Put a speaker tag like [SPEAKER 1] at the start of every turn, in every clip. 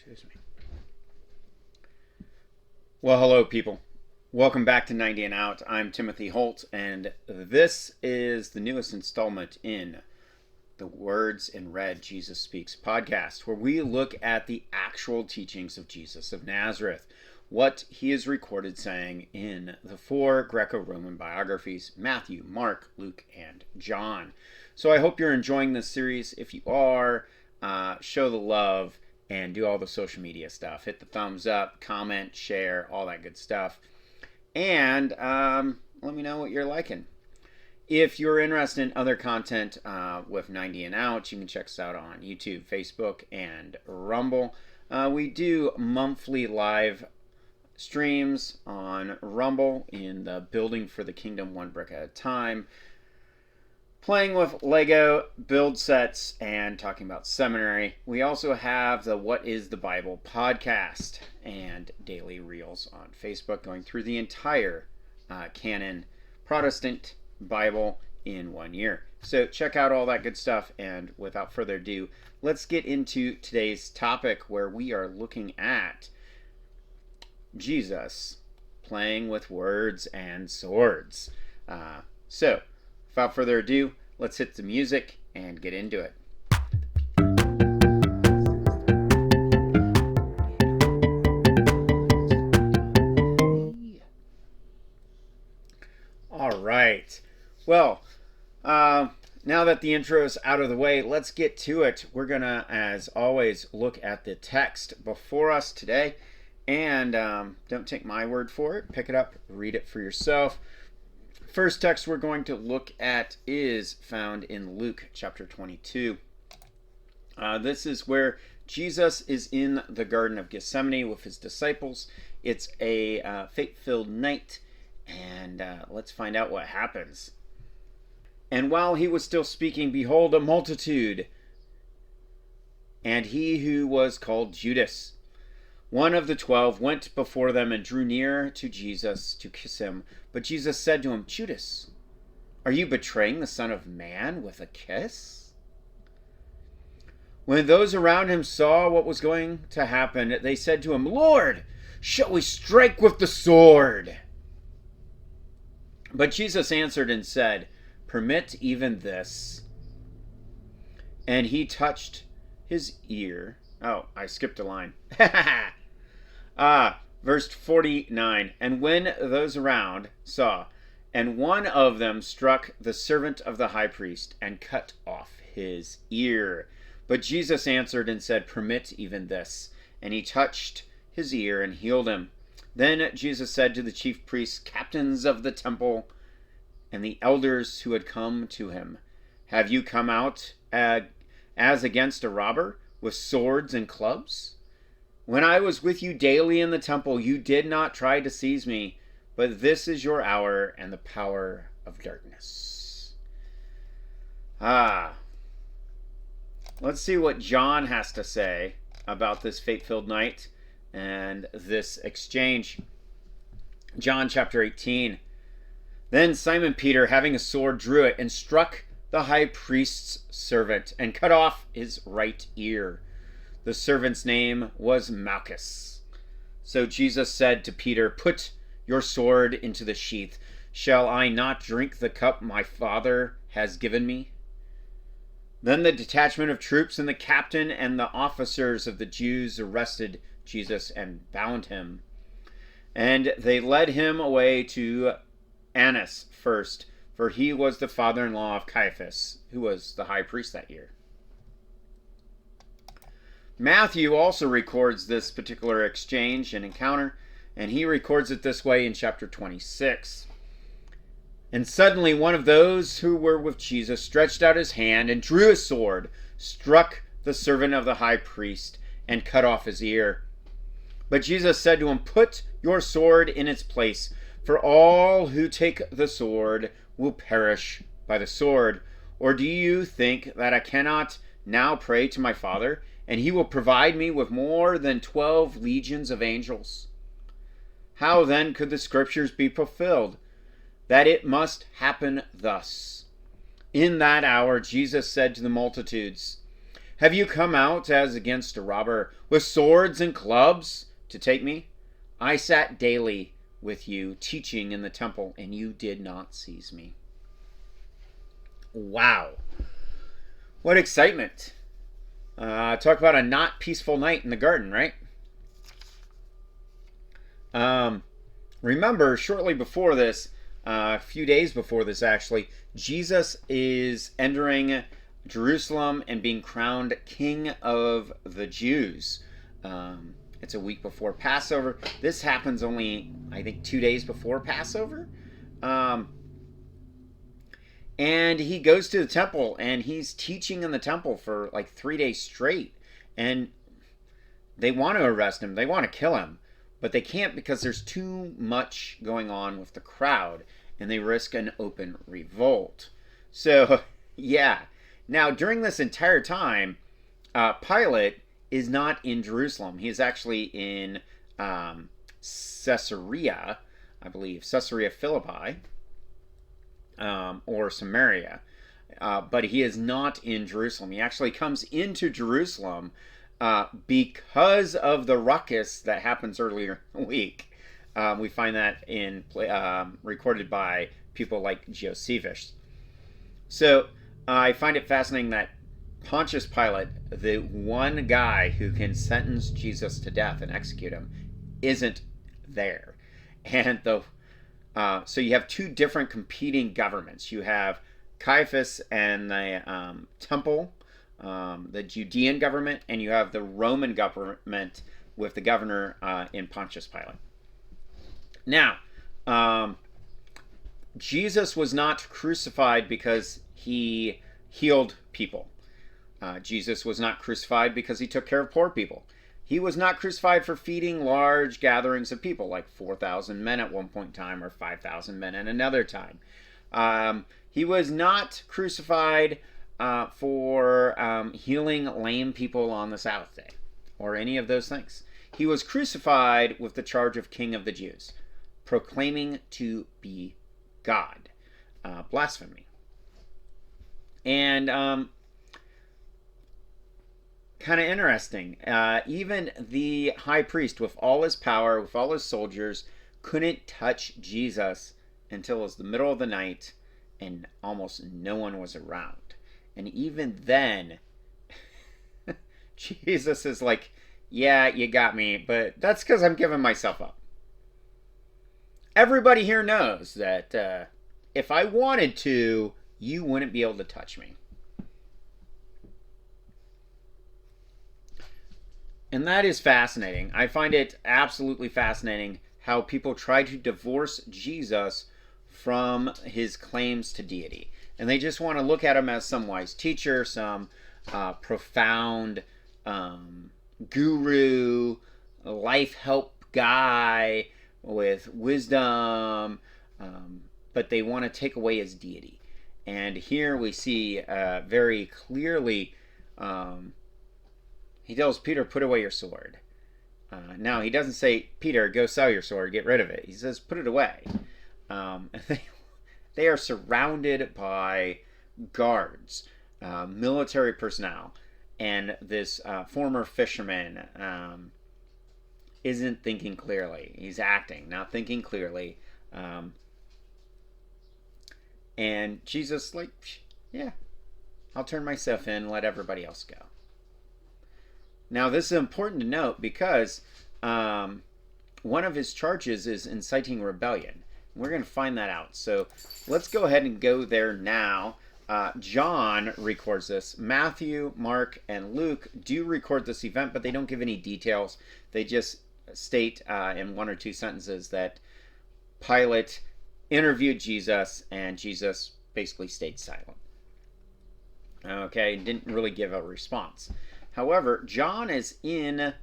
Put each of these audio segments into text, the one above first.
[SPEAKER 1] Excuse me. Well, hello, people. Welcome back to 90 and Out. I'm Timothy Holt, and this is the newest installment in the Words in Red Jesus Speaks podcast, where we look at the actual teachings of Jesus of Nazareth, what he is recorded saying in the four Greco-Roman biographies, Matthew, Mark, Luke, and John. So I hope you're enjoying this series. If you are, show the love and do all the social media stuff. Hit the thumbs up, comment, share, all that good stuff. And let me know what you're liking. If you're interested in other content with 90 and Out, you can check us out on YouTube, Facebook, and Rumble. We do monthly live streams on Rumble in the Building for the Kingdom One Brick at a Time, playing with Lego build sets and talking about seminary. We also have the What is the Bible podcast and daily reels on Facebook going through the entire canon Protestant Bible in 1 year. So check out all that good stuff, and without further ado, let's get into today's topic, where we are looking at Jesus playing with words and swords. So without further ado, let's hit the music and get into it. All right. Well, now that the intro is out of the way, let's get to it. We're going to, as always, look at the text before us today. And don't take my word for it. Pick it up, read it for yourself. First text we're going to look at is found in Luke chapter 22. This is where Jesus is in the Garden of Gethsemane with his disciples. It's a fate-filled night, and let's find out what happens. And while he was still speaking, behold, a multitude, and he who was called Judas, one of the 12, went before them and drew near to Jesus to kiss him. But Jesus said to him, Judas, are you betraying the Son of Man with a kiss? When those around him saw what was going to happen, they said to him, Lord, shall we strike with the sword? But Jesus answered and said, permit even this. And he touched his ear. Oh, I skipped a line. Verse 49. And when those around saw, and one of them struck the servant of the high priest and cut off his ear. But Jesus answered and said, permit even this. And he touched his ear and healed him. Then Jesus said to the chief priests, captains of the temple, and the elders who had come to him, have you come out as against a robber with swords and clubs? When I was with you daily in the temple, you did not try to seize me, but this is your hour and the power of darkness. Let's see what John has to say about this fate-filled night and this exchange. John chapter 18. Then Simon Peter, having a sword, drew it and struck the high priest's servant and cut off his right ear. The servant's name was Malchus. So Jesus said to Peter, put your sword into the sheath. Shall I not drink the cup my Father has given me? Then the detachment of troops and the captain and the officers of the Jews arrested Jesus and bound him. And they led him away to Annas first, for he was the father-in-law of Caiaphas, who was the high priest that year. Matthew also records this particular exchange and encounter, and he records it this way in chapter 26. And suddenly one of those who were with Jesus stretched out his hand and drew his sword, struck the servant of the high priest, and cut off his ear. But Jesus said to him, put your sword in its place, for all who take the sword will perish by the sword. Or do you think that I cannot now pray to my Father, and he will provide me with more than 12 legions of angels? How then could the scriptures be fulfilled, that it must happen thus? In that hour Jesus said to the multitudes, Have you come out as against a robber with swords and clubs to take me? I sat daily with you teaching in the temple, and you did not seize me. Wow. What excitement. Talk about a not peaceful night in the garden, right? Remember, shortly before this, a few days before this actually, Jesus is entering Jerusalem and being crowned King of the Jews. It's a week before Passover. This happens only, I think, 2 days before Passover. And he goes to the temple and he's teaching in the temple for like 3 days straight. And they want to arrest him. They want to kill him. But they can't because there's too much going on with the crowd. And they risk an open revolt. So, yeah. Now, during this entire time, Pilate is not in Jerusalem. He is actually in Caesarea, I believe. Caesarea Philippi. Or Samaria. But he is not in Jerusalem. He actually comes into Jerusalem because of the ruckus that happens earlier in the week. We find that in recorded by people like Josephus. So I find it fascinating that Pontius Pilate, the one guy who can sentence Jesus to death and execute him, isn't there. And so you have two different competing governments. You have Caiaphas and the temple, the Judean government, and you have the Roman government with the governor in Pontius Pilate. Now, Jesus was not crucified because he healed people. Jesus was not crucified because he took care of poor people. He was not crucified for feeding large gatherings of people, like 4,000 men at one point in time or 5,000 men at another time. He was not crucified for healing lame people on the Sabbath day or any of those things. He was crucified with the charge of King of the Jews, proclaiming to be God. Blasphemy. And kind of interesting. Even the high priest, with all his power, with all his soldiers, couldn't touch Jesus until it was the middle of the night and almost no one was around. And even then, Jesus is like, yeah, you got me, but that's because I'm giving myself up. Everybody here knows that if I wanted to, you wouldn't be able to touch me. And that is fascinating. I find it absolutely fascinating how people try to divorce Jesus from his claims to deity. And they just want to look at him as some wise teacher, some profound guru, life help guy with wisdom, but they want to take away his deity. And here we see very clearly he tells Peter, put away your sword. Now, he doesn't say, Peter, go sell your sword, get rid of it. He says, put it away. They are surrounded by guards, military personnel, and this former fisherman isn't thinking clearly. He's acting, not thinking clearly. And Jesus, like, yeah, I'll turn myself in and let everybody else go. Now, this is important to note because one of his charges is inciting rebellion. We're going to find that out. So let's go ahead and go there now. John records this. Matthew, Mark, and Luke do record this event, but they don't give any details. They just state in one or two sentences that Pilate interviewed Jesus, and Jesus basically stayed silent. Okay, didn't really give a response. However, John is in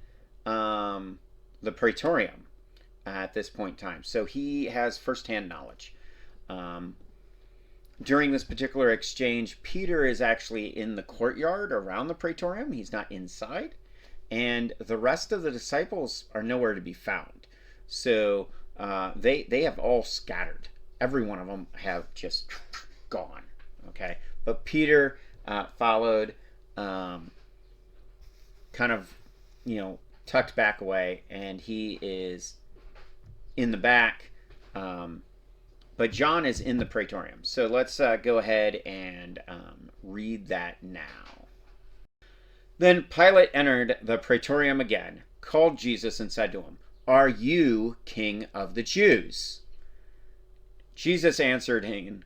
[SPEAKER 1] the Praetorium at this point in time, so he has firsthand knowledge. During this particular exchange, Peter is actually in the courtyard around the Praetorium. He's not inside, and the rest of the disciples are nowhere to be found. So they have all scattered. Every one of them have just gone. Okay, but Peter followed. kind of, tucked back away, and he is in the back. But John is in the praetorium. So let's go ahead and read that now. Then Pilate entered the praetorium again, called Jesus, and said to him, "Are you king of the Jews?" Jesus answered him,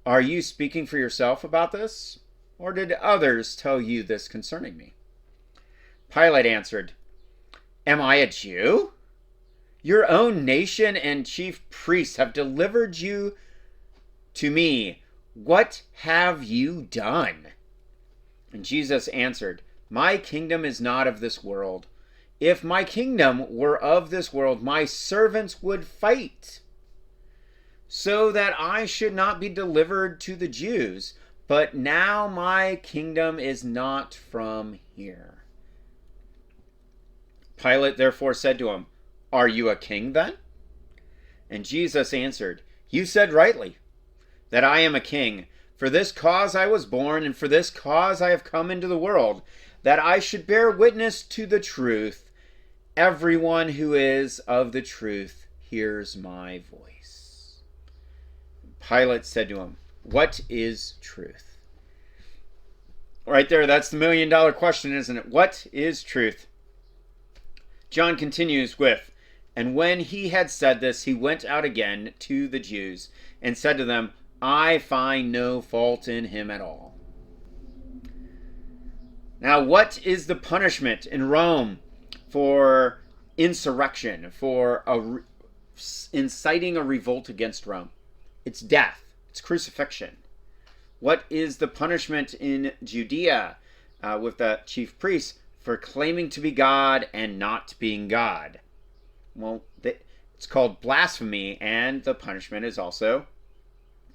[SPEAKER 1] "Are you speaking for yourself about this? Or did others tell you this concerning me?" Pilate answered, "Am I a Jew? Your own nation and chief priests have delivered you to me. What have you done?" And Jesus answered, "My kingdom is not of this world. If my kingdom were of this world, my servants would fight, so that I should not be delivered to the Jews. But now my kingdom is not from here." Pilate therefore said to him, "Are you a king then?" And Jesus answered, "You said rightly that I am a king. For this cause I was born, and for this cause I have come into the world, that I should bear witness to the truth. Everyone who is of the truth hears my voice." Pilate said to him, "What is truth?" Right there, that's the million-dollar question, isn't it? What is truth? John continues with, "And when he had said this, he went out again to the Jews and said to them, I find no fault in him at all." Now, what is the punishment in Rome for insurrection, for inciting a revolt against Rome? It's death. It's crucifixion. What is the punishment in Judea with the chief priests for claiming to be God and not being God? Well, it's called blasphemy, and the punishment is also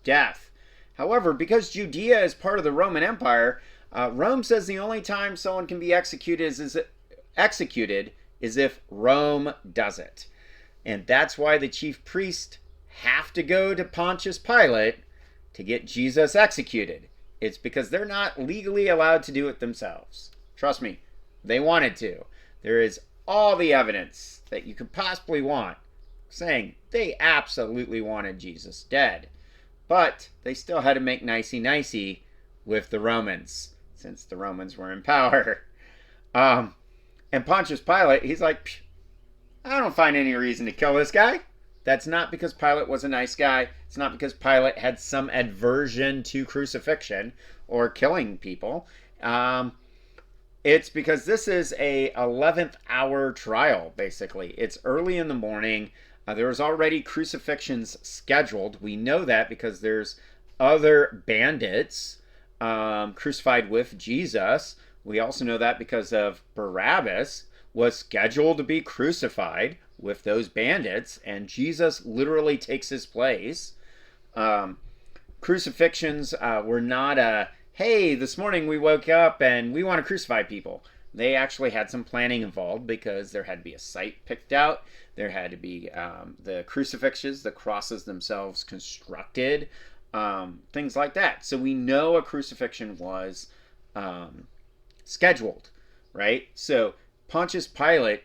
[SPEAKER 1] death. However, because Judea is part of the Roman Empire, Rome says the only time someone can be executed is if Rome does it. And that's why the chief priests have to go to Pontius Pilate to get Jesus executed. It's because they're not legally allowed to do it themselves. Trust me, they wanted to. There is all the evidence that you could possibly want saying they absolutely wanted Jesus dead. But they still had to make nicey-nicey with the Romans, since the Romans were in power. And Pontius Pilate, he's like, I don't find any reason to kill this guy. That's not because Pilate was a nice guy. It's not because Pilate had some aversion to crucifixion or killing people. It's because this is a 11th hour trial, basically. It's early in the morning. There was already crucifixions scheduled. We know that because there's other bandits crucified with Jesus. We also know that because of Barabbas was scheduled to be crucified with those bandits, and Jesus literally takes his place. Crucifixions were not a, hey, this morning we woke up and we want to crucify people. They actually had some planning involved because there had to be a site picked out. There had to be the crucifixes, the crosses themselves constructed, things like that. So we know a crucifixion was scheduled, right? So Pontius Pilate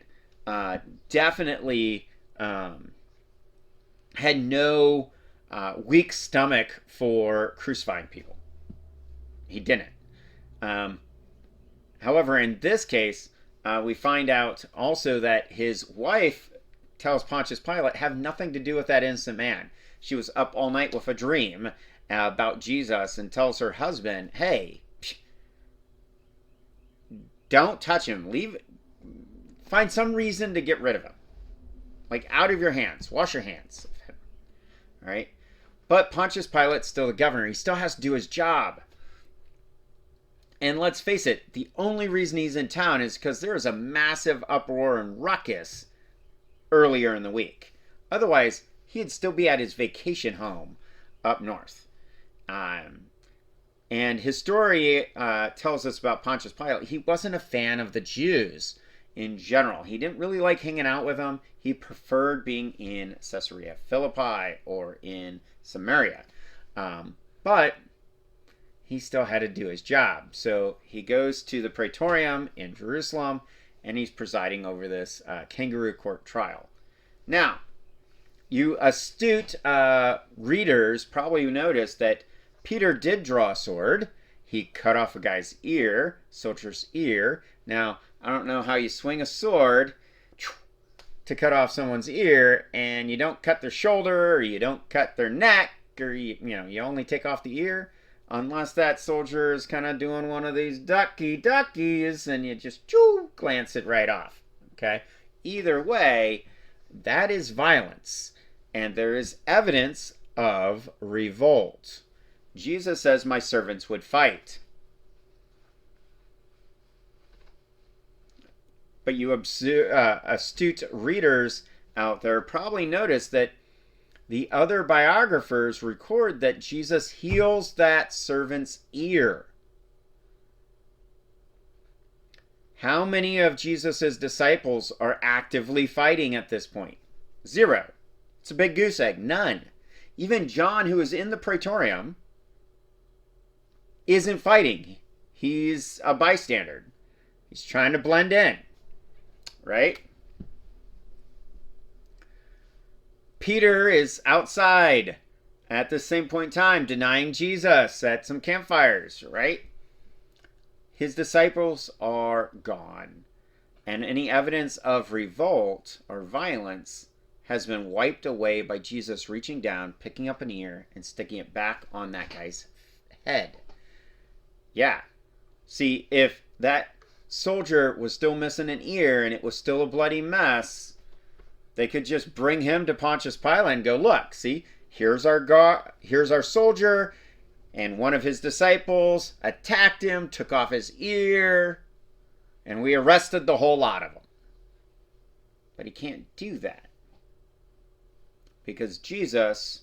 [SPEAKER 1] definitely had no weak stomach for crucifying people. He didn't. However, in this case, we find out also that his wife tells Pontius Pilate have nothing to do with that innocent man. She was up all night with a dream about Jesus and tells her husband, hey, don't touch him. Find some reason to get rid of him. Like, out of your hands. Wash your hands of him. All right? But Pontius Pilate's still the governor. He still has to do his job. And let's face it, the only reason he's in town is because there is a massive uproar and ruckus earlier in the week. Otherwise, he'd still be at his vacation home up north. And his story tells us about Pontius Pilate. He wasn't a fan of the Jews in general. He didn't really like hanging out with them. He preferred being in Caesarea Philippi or in Samaria. But he still had to do his job. So he goes to the praetorium in Jerusalem, and he's presiding over this kangaroo court trial. Now, you astute readers probably noticed that Peter did draw a sword. He cut off a guy's ear, soldier's ear. Now, I don't know how you swing a sword to cut off someone's ear, and you don't cut their shoulder, or you don't cut their neck, or you only take off the ear, unless that soldier is kind of doing one of these duckies, and you just glance it right off. Okay? Either way, that is violence, and there is evidence of revolt. Jesus says, my servants would fight. But you astute readers out there probably notice that the other biographers record that Jesus heals that servant's ear. How many of Jesus' disciples are actively fighting at this point? 0. It's a big goose egg. None. Even John, who is in the praetorium, isn't fighting. He's a bystander. He's trying to blend in. Right? Peter is outside at the same point in time denying Jesus at some campfires, right? His disciples are gone, and any evidence of revolt or violence has been wiped away by Jesus reaching down, picking up an ear, and sticking it back on that guy's head. Yeah. See, if that soldier was still missing an ear and it was still a bloody mess, they could just bring him to Pontius Pilate and go, look, see, here's our soldier, and one of his disciples attacked him, took off his ear, and we arrested the whole lot of them. But he can't do that, because Jesus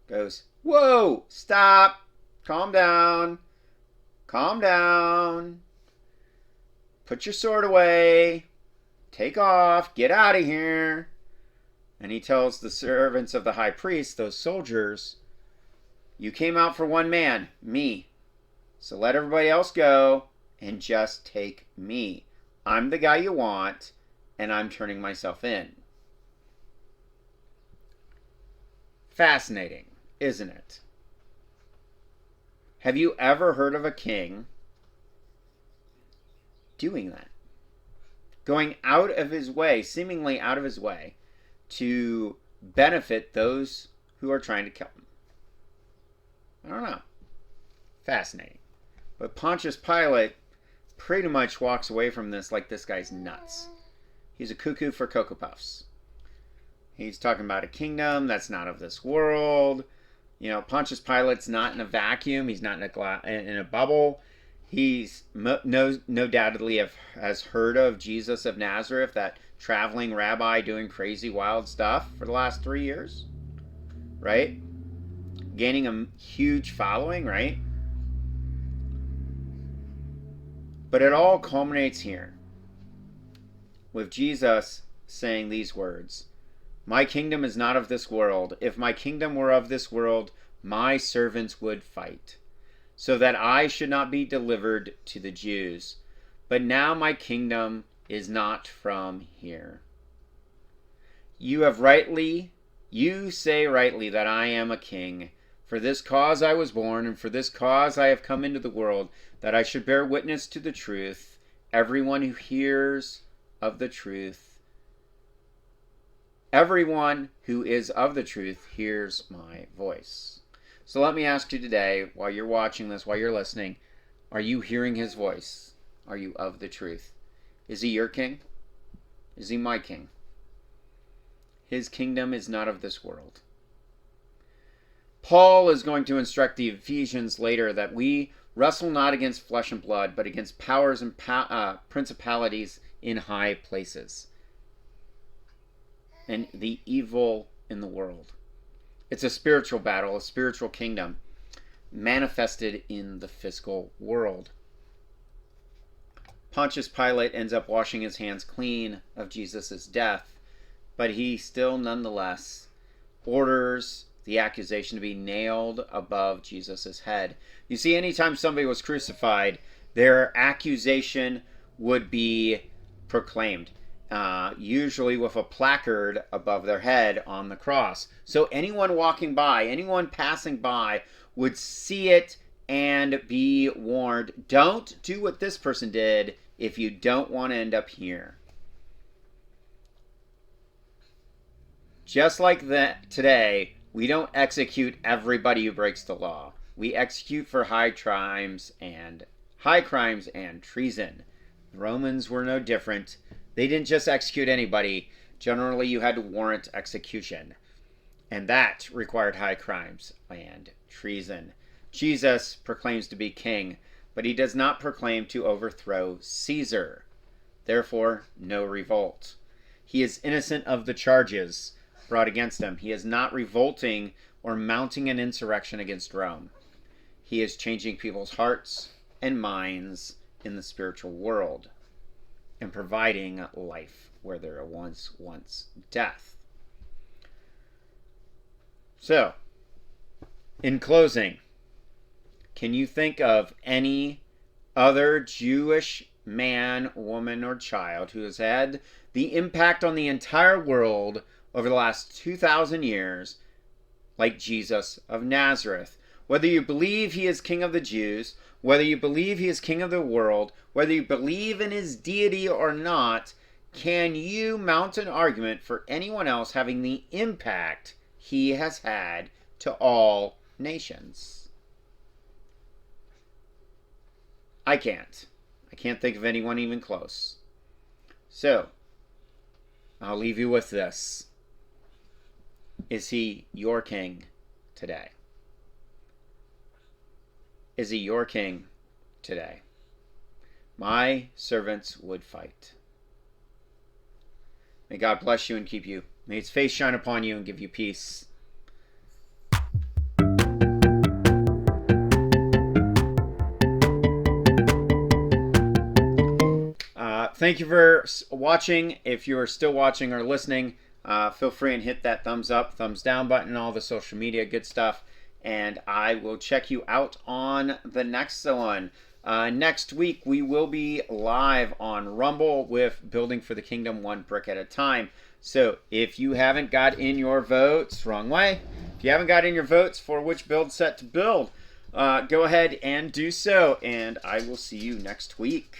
[SPEAKER 1] goes, whoa, stop, calm down, put your sword away, take off, get out of here. And he tells the servants of the high priest, those soldiers, you came out for one man, me. So let everybody else go and just take me. I'm the guy you want, and I'm turning myself in. Fascinating, isn't it? Have you ever heard of a king doing that? Going out of his way, seemingly out of his way, to benefit those who are trying to kill him. I don't know. Fascinating. But Pontius Pilate pretty much walks away from this like this guy's nuts. He's a cuckoo for Cocoa Puffs. He's talking about a kingdom that's not of this world. You know, Pontius Pilate's not in a vacuum. He's not in a bubble. He's no doubtedly has heard of Jesus of Nazareth, that traveling rabbi doing crazy wild stuff for the last 3 years, right? Gaining a huge following, right? But it all culminates here with Jesus saying these words, my kingdom is not of this world. If my kingdom were of this world, my servants would fight, so that I should not be delivered to the Jews. But now my kingdom is not from here. You say rightly that I am a king. For this cause I was born, and for this cause I have come into the world, that I should bear witness to the truth. Everyone who hears of the truth, everyone who is of the truth hears my voice. So let me ask you today, while you're watching this, while you're listening, are you hearing his voice? Are you of the truth? Is he your king? Is he my king? His kingdom is not of this world. Paul is going to instruct the Ephesians later that we wrestle not against flesh and blood, but against powers and principalities in high places, and the evil in the world. It's a spiritual battle, a spiritual kingdom manifested in the physical world. Pontius Pilate ends up washing his hands clean of Jesus' death, but he still nonetheless orders the accusation to be nailed above Jesus' head. You see, anytime somebody was crucified, their accusation would be proclaimed, usually with a placard above their head on the cross. So anyone walking by, anyone passing by, would see it and be warned, don't do what this person did if you don't want to end up here. Just like that today, we don't execute everybody who breaks the law. We execute for high crimes and treason. The Romans were no different. They didn't just execute anybody. Generally, you had to warrant execution. And that required high crimes and treason. Jesus proclaims to be king, but he does not proclaim to overthrow Caesar. Therefore, no revolt. He is innocent of the charges brought against him. He is not revolting or mounting an insurrection against Rome. He is changing people's hearts and minds in the spiritual world and providing life where there was once death. So, in closing, can you think of any other Jewish man, woman, or child who has had the impact on the entire world over the last 2,000 years like Jesus of Nazareth? Whether you believe he is King of the Jews, whether you believe he is King of the world, whether you believe in his deity or not, can you mount an argument for anyone else having the impact he has had to all nations? I can't. I can't think of anyone even close. So, I'll leave you with this. Is he your king today? Is he your king today? My servants would fight. May God bless you and keep you. May his face shine upon you and give you peace. Thank you for watching. If you're still watching or listening, feel free and hit that thumbs up, thumbs down button, all the social media good stuff. And I will check you out on the next one. Next week, we will be live on Rumble with Building for the Kingdom, one brick at a time. So if you haven't got in your votes, wrong way. If you haven't got in your votes for which build set to build, go ahead and do so. And I will see you next week.